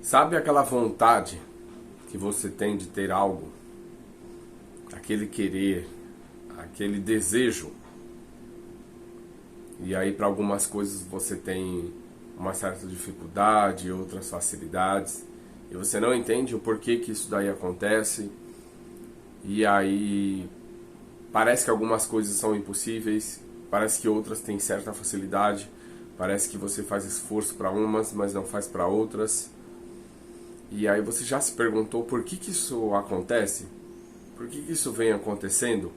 Sabe aquela vontade que você tem de ter algo? Aquele querer, aquele desejo. E aí para algumas coisas você tem uma certa dificuldade, outras facilidades. E você não entende o porquê que isso daí acontece. E aí parece que algumas coisas são impossíveis, parece que outras têm certa facilidade, parece que você faz esforço para umas, mas não faz para outras. E aí você já se perguntou por que isso acontece? Por que isso vem acontecendo?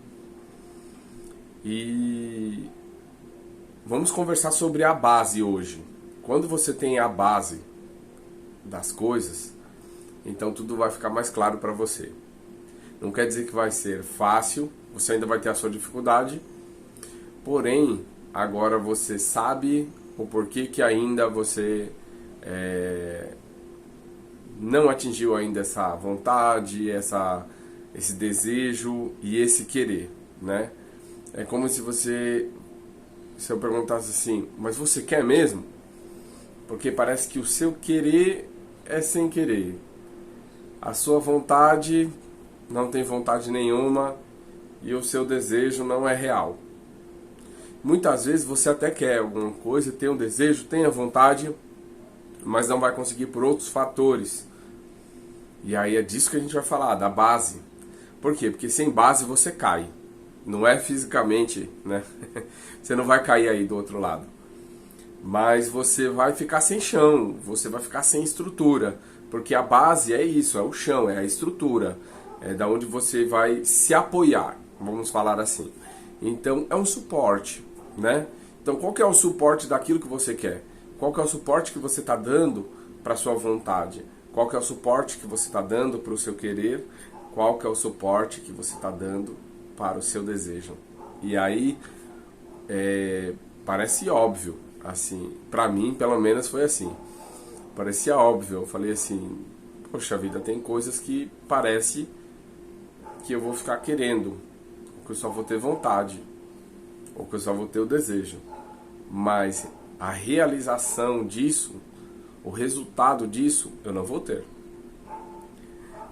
E vamos conversar sobre a base hoje. Quando você tem a base das coisas, então tudo vai ficar mais claro para você. Não quer dizer que vai ser fácil, você ainda vai ter a sua dificuldade, porém, agora você sabe o porquê que ainda você não atingiu ainda essa vontade, esse desejo e esse querer, né? É como se eu perguntasse assim, mas você quer mesmo? Porque parece que o seu querer é sem querer. A sua vontade não tem vontade nenhuma e o seu desejo não é real. Muitas vezes você até quer alguma coisa, tem um desejo, tem a vontade, mas não vai conseguir por outros fatores. E aí é disso que a gente vai falar, da base. Por quê? Porque sem base você cai. Não é fisicamente, né? Você não vai cair aí do outro lado. Mas você vai ficar sem chão, você vai ficar sem estrutura. Porque a base é isso, é o chão, é a estrutura. É da onde você vai se apoiar, vamos falar assim. Então é um suporte, né? Então qual que é o suporte daquilo que você quer? Qual que é o suporte que você está dando para a sua vontade? Qual que é o suporte que você está dando para o seu querer? Qual que é o suporte que você está dando para o seu desejo? E aí parece óbvio, assim, para mim pelo menos foi assim. Parecia óbvio, eu falei assim, poxa vida, tem coisas que parece que eu vou ficar querendo, ou que eu só vou ter vontade, ou que eu só vou ter o desejo. Mas a realização disso, o resultado disso, eu não vou ter.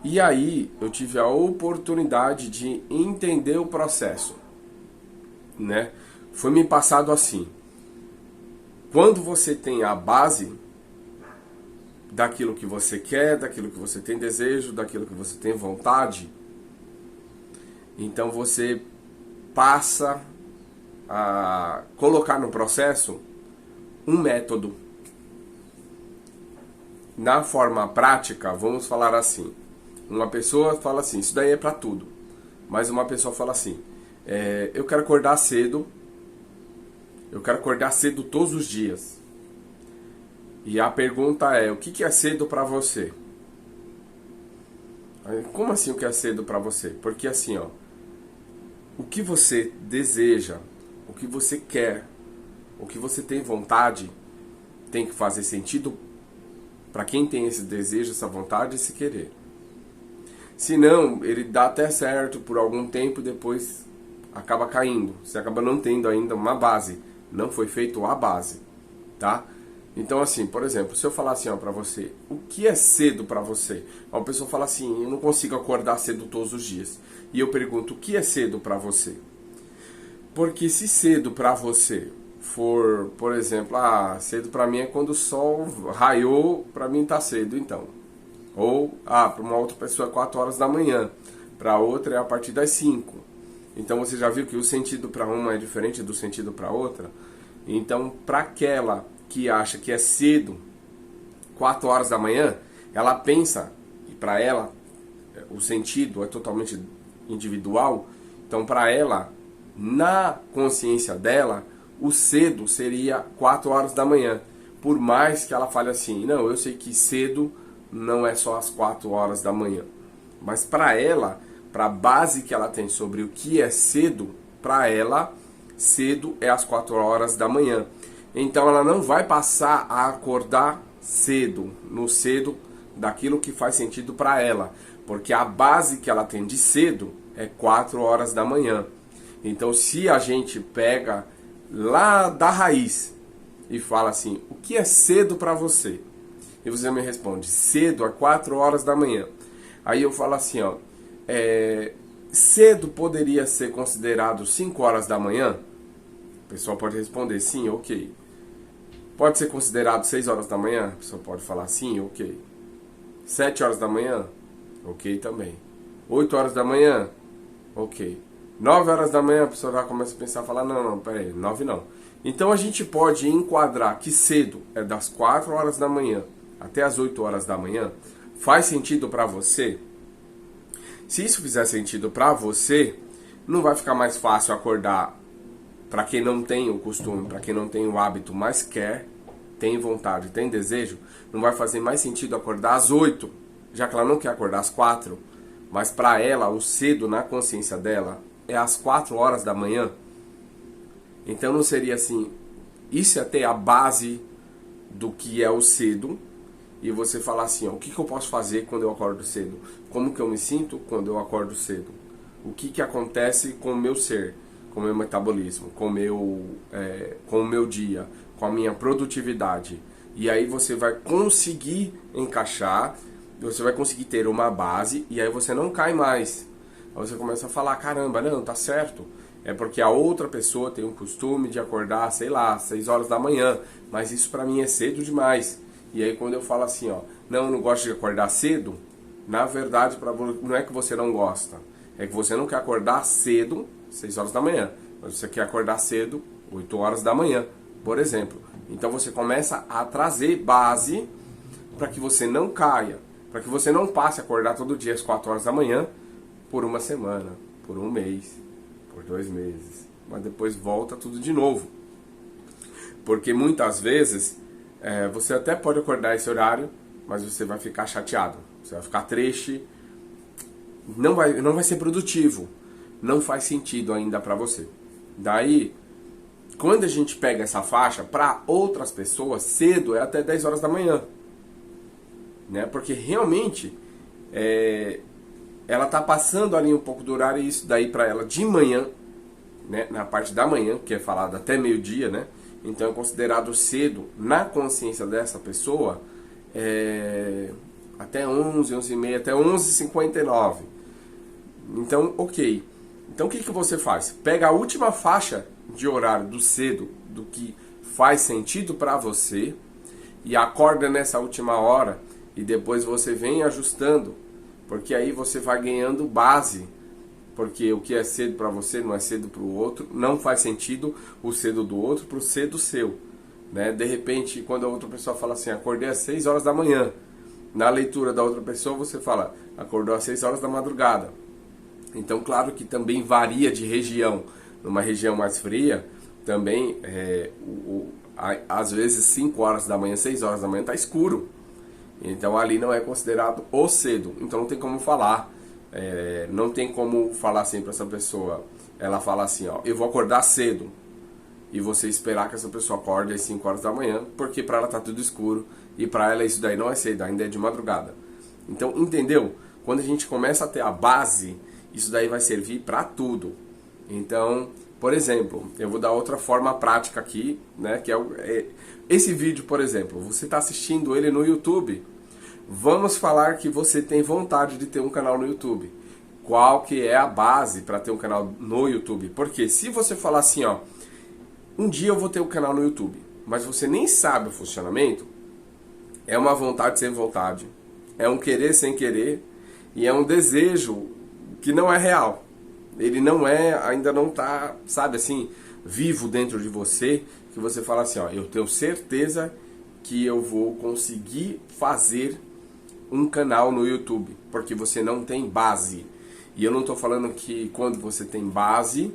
E aí eu tive a oportunidade de entender o processo, né? Foi me passado assim: quando você tem a base daquilo que você quer, daquilo que você tem desejo, daquilo que você tem vontade, então você passa a colocar no processo um método. Na forma prática, vamos falar assim. Uma pessoa fala assim, isso daí é para tudo. Mas uma pessoa fala assim, eu quero acordar cedo, todos os dias. E a pergunta é, o que é cedo para você? Como assim o que é cedo para você? Porque assim, ó, o que você deseja, o que você quer, o que você tem vontade, tem que fazer sentido para quem tem esse desejo, essa vontade, esse querer. Se não, ele dá até certo por algum tempo e depois acaba caindo. Você acaba não tendo ainda uma base. Não foi feito a base, tá? Então assim, por exemplo, se eu falar assim, ó, pra você, o que é cedo pra você? Uma pessoa fala assim, eu não consigo acordar cedo todos os dias. E eu pergunto, o que é cedo pra você? Porque se cedo pra você for, por exemplo, cedo pra mim é quando o sol raiou, pra mim tá cedo, então. Ou, para uma outra pessoa é 4 horas da manhã, pra outra é a partir das 5. Então você já viu que o sentido pra uma é diferente do sentido pra outra? Então, pra aquela que acha que é cedo, 4 horas da manhã, ela pensa, e para ela o sentido é totalmente individual, então para ela, na consciência dela, o cedo seria 4 horas da manhã. Por mais que ela fale assim, não, eu sei que cedo não é só às 4 horas da manhã. Mas para ela, para a base que ela tem sobre o que é cedo, para ela, cedo é às 4 horas da manhã. Então ela não vai passar a acordar cedo, no cedo daquilo que faz sentido para ela, porque a base que ela tem de cedo é 4 horas da manhã. Então se a gente pega lá da raiz e fala assim, o que é cedo para você? e você me responde cedo, às 4 horas da manhã. Aí eu falo assim, ó, cedo poderia ser considerado 5 horas da manhã? O pessoal pode responder sim, ok. Pode ser considerado 6 horas da manhã? A pessoa pode falar sim, ok. 7 horas da manhã? Ok também. 8 horas da manhã? Ok. 9 horas da manhã a pessoa já começa a pensar, falar, não, peraí, 9 não. Então a gente pode enquadrar que cedo é das 4 horas da manhã até as 8 horas da manhã. Faz sentido para você? Se isso fizer sentido para você, não vai ficar mais fácil acordar para quem não tem o costume, para quem não tem o hábito, mas quer, tem vontade, tem desejo, não vai fazer mais sentido acordar às 8, já que ela não quer acordar às 4, mas para ela, o cedo na consciência dela é às 4 horas da manhã. Então não seria assim, isso é até a base do que é o cedo, e você falar assim, ó, o que eu posso fazer quando eu acordo cedo? Como que eu me sinto quando eu acordo cedo? O que acontece com o meu ser, com o meu metabolismo, com o meu dia, com a minha produtividade? E aí você vai conseguir encaixar, você vai conseguir ter uma base, e aí você não cai mais. Aí você começa a falar, caramba, não, tá certo. É porque a outra pessoa tem o costume de acordar, sei lá, 6 horas da manhã, mas isso pra mim é cedo demais. E aí quando eu falo assim, ó, não, eu não gosto de acordar cedo, na verdade não é que você não gosta, é que você não quer acordar cedo, 6 horas da manhã, mas você quer acordar cedo, 8 horas da manhã, por exemplo. Então você começa a trazer base para que você não caia, para que você não passe a acordar todo dia às 4 horas da manhã por uma semana, por um mês, por 2 meses, mas depois volta tudo de novo. Porque muitas vezes você até pode acordar esse horário, mas você vai ficar chateado, você vai ficar triste, não vai ser produtivo, não faz sentido ainda para você. Daí, quando a gente pega essa faixa, para outras pessoas, cedo é até 10 horas da manhã, né? Porque realmente ela tá passando ali um pouco do horário, e isso daí para ela de manhã, né? Na parte da manhã, que é falado até meio-dia, né? Então é considerado cedo na consciência dessa pessoa até 11, 11h30, até 11h59. Então, ok. Então o que você faz? Pega a última faixa de horário do cedo, do que faz sentido para você, e acorda nessa última hora, e depois você vem ajustando, porque aí você vai ganhando base. Porque o que é cedo para você não é cedo para o outro, não faz sentido o cedo do outro para o cedo seu, né? De repente, quando a outra pessoa fala assim, acordei às 6 horas da manhã, na leitura da outra pessoa você fala, acordou às 6 horas da madrugada. Então, claro que também varia de região. Numa região mais fria, também, às vezes 5 horas da manhã, 6 horas da manhã está escuro. Então ali não é considerado o cedo, então não tem como falar. Não tem como falar assim para essa pessoa. Ela fala assim, ó, eu vou acordar cedo, e você esperar que essa pessoa acorde às 5 horas da manhã, porque para ela tá tudo escuro, e para ela isso daí não é cedo, ainda é de madrugada. Então, entendeu? Quando a gente começa a ter a base, isso daí vai servir para tudo. Então, por exemplo, eu vou dar outra forma prática aqui, né, que esse vídeo, por exemplo, você está assistindo ele no YouTube. Vamos falar que você tem vontade de ter um canal no YouTube. Qual que é a base para ter um canal no YouTube? Porque se você falar assim, ó, um dia eu vou ter um canal no YouTube, mas você nem sabe o funcionamento, é uma vontade sem vontade, é um querer sem querer, e é um desejo que não é real. Ele não ainda não está, sabe assim, vivo dentro de você, que você fala assim, ó, eu tenho certeza que eu vou conseguir fazer um canal no YouTube, porque você não tem base. E eu não estou falando que quando você tem base,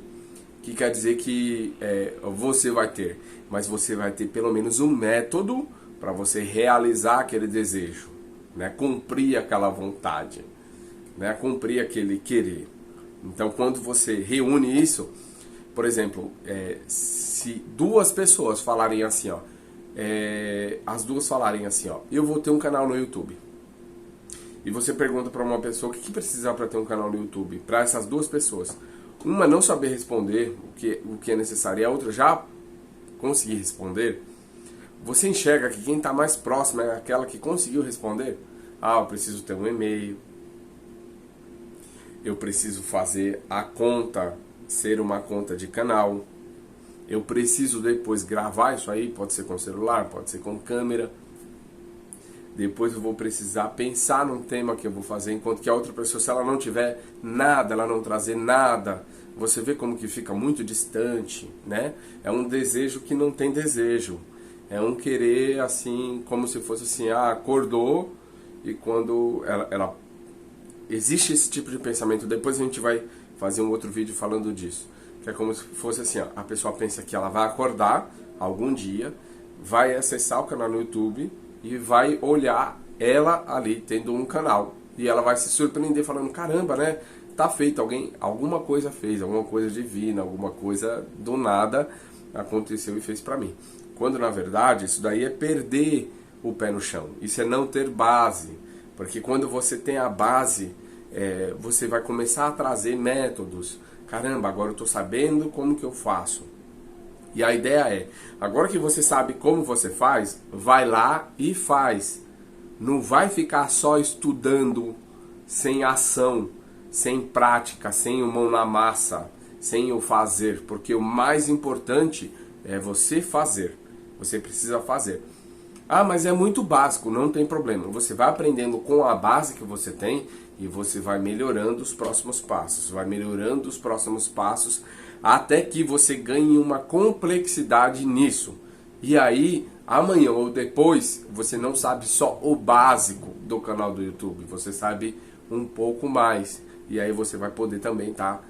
que quer dizer que você vai ter, mas você vai ter pelo menos um método para você realizar aquele desejo, né? Cumprir aquela vontade, né? Cumprir aquele querer. Então, quando você reúne isso, por exemplo, se duas pessoas falarem assim, ó, as duas falarem assim, ó, eu vou ter um canal no YouTube. E você pergunta para uma pessoa o que precisa para ter um canal no YouTube. Para essas duas pessoas, uma não saber responder o que é necessário e a outra já conseguir responder, você enxerga que quem está mais próximo é aquela que conseguiu responder? Ah, eu preciso ter um e-mail, eu preciso fazer a conta ser uma conta de canal, eu preciso depois gravar isso aí, pode ser com celular, pode ser com câmera. Depois eu vou precisar pensar num tema que eu vou fazer, enquanto que a outra pessoa, se ela não tiver nada, ela não trazer nada, você vê como que fica muito distante, né? É um desejo que não tem desejo. É um querer assim, como se fosse assim, ah, acordou e quando ela... Existe esse tipo de pensamento, depois a gente vai fazer um outro vídeo falando disso. Que é como se fosse assim, ó, a pessoa pensa que ela vai acordar algum dia, vai acessar o canal no YouTube e vai olhar ela ali tendo um canal. E ela vai se surpreender falando, caramba, né? Tá feito, alguma coisa fez, alguma coisa divina, alguma coisa do nada aconteceu e fez pra mim. Quando na verdade isso daí é perder o pé no chão. Isso é não ter base. Porque quando você tem a base, você vai começar a trazer métodos. Caramba, agora eu tô sabendo como que eu faço. E a ideia é, agora que você sabe como você faz, vai lá e faz. Não vai ficar só estudando sem ação, sem prática, sem o mão na massa, sem o fazer. Porque o mais importante é você fazer. Você precisa fazer. Ah, mas é muito básico, não tem problema. Você vai aprendendo com a base que você tem e você vai melhorando os próximos passos. Vai melhorando os próximos passos até que você ganhe uma complexidade nisso. E aí, amanhã ou depois, você não sabe só o básico do canal do YouTube. Você sabe um pouco mais. E aí você vai poder também estar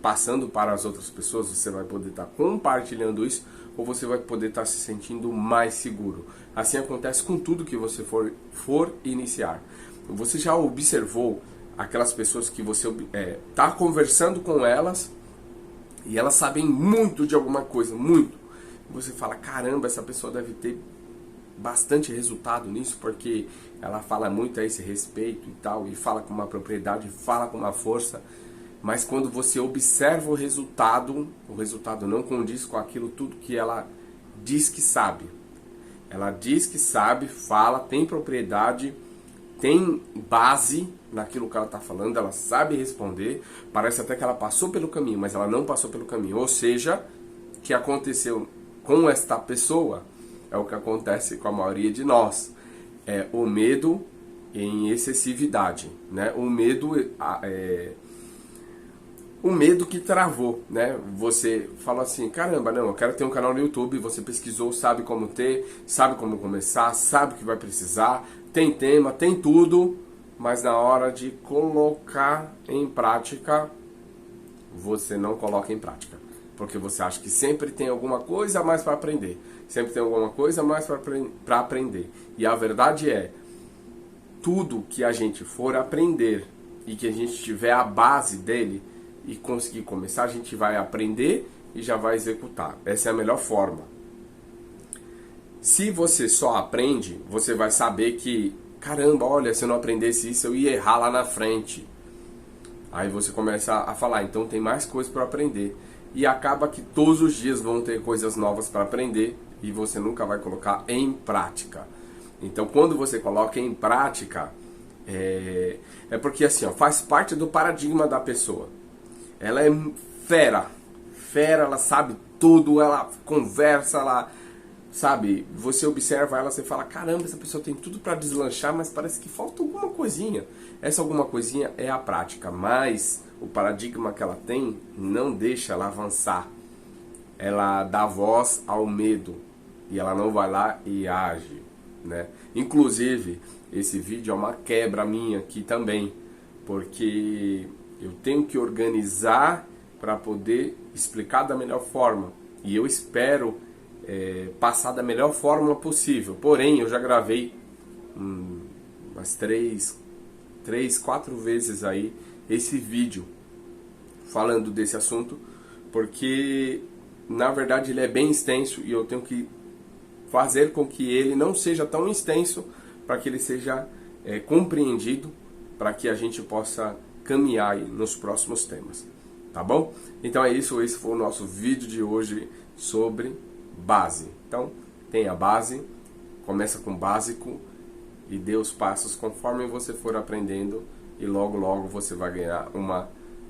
passando para as outras pessoas. Você vai poder estar compartilhando isso. Ou você vai poder estar se sentindo mais seguro. Assim acontece com tudo que você for iniciar. Você já observou aquelas pessoas que você está conversando com elas e elas sabem muito de alguma coisa, muito. Você fala, caramba, essa pessoa deve ter bastante resultado nisso, porque ela fala muito a esse respeito e tal, e fala com uma propriedade, fala com uma força. Mas quando você observa o resultado não condiz com aquilo tudo que ela diz que sabe. Ela diz que sabe, fala, tem propriedade, tem base naquilo que ela está falando, ela sabe responder, parece até que ela passou pelo caminho, mas ela não passou pelo caminho. Ou seja, o que aconteceu com esta pessoa é o que acontece com a maioria de nós. É o medo em excessividade, né? O medo que travou, né? Você fala assim, caramba, não, eu quero ter um canal no YouTube, você pesquisou, sabe como ter, sabe como começar, sabe o que vai precisar, tem tema, tem tudo, mas na hora de colocar em prática, você não coloca em prática. Porque você acha que sempre tem alguma coisa a mais para aprender. Sempre tem alguma coisa a mais para aprender. E a verdade é, tudo que a gente for aprender e que a gente tiver a base dele e conseguir começar, a gente vai aprender e já vai executar. Essa é a melhor forma. Se você só aprende, você vai saber que, caramba, olha, se eu não aprendesse isso, eu ia errar lá na frente. Aí você começa a falar, então tem mais coisas para aprender. E acaba que todos os dias vão ter coisas novas para aprender e você nunca vai colocar em prática. Então, quando você coloca em prática, é porque assim, ó, faz parte do paradigma da pessoa. Ela é fera, ela sabe tudo, ela conversa, ela sabe, você observa ela, você fala, caramba, essa pessoa tem tudo para deslanchar, mas parece que falta alguma coisinha. Essa alguma coisinha é a prática, mas o paradigma que ela tem não deixa ela avançar. Ela dá voz ao medo e ela não vai lá e age, né? Inclusive, esse vídeo é uma quebra minha aqui também, porque eu tenho que organizar para poder explicar da melhor forma. E eu espero passar da melhor forma possível. Porém, eu já gravei umas 4 vezes aí esse vídeo falando desse assunto, porque na verdade ele é bem extenso e eu tenho que fazer com que ele não seja tão extenso para que ele seja compreendido, para que a gente possa caminhar aí nos próximos temas, tá bom? Então é isso, esse foi o nosso vídeo de hoje sobre base. Então, tenha base, começa com o básico e dê os passos conforme você for aprendendo, e logo logo você vai ganhar uma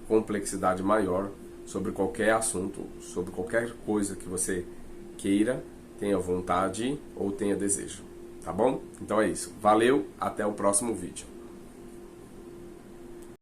complexidade maior sobre qualquer assunto, sobre qualquer coisa que você queira, tenha vontade ou tenha desejo, tá bom? Então é isso. Valeu, até o próximo vídeo.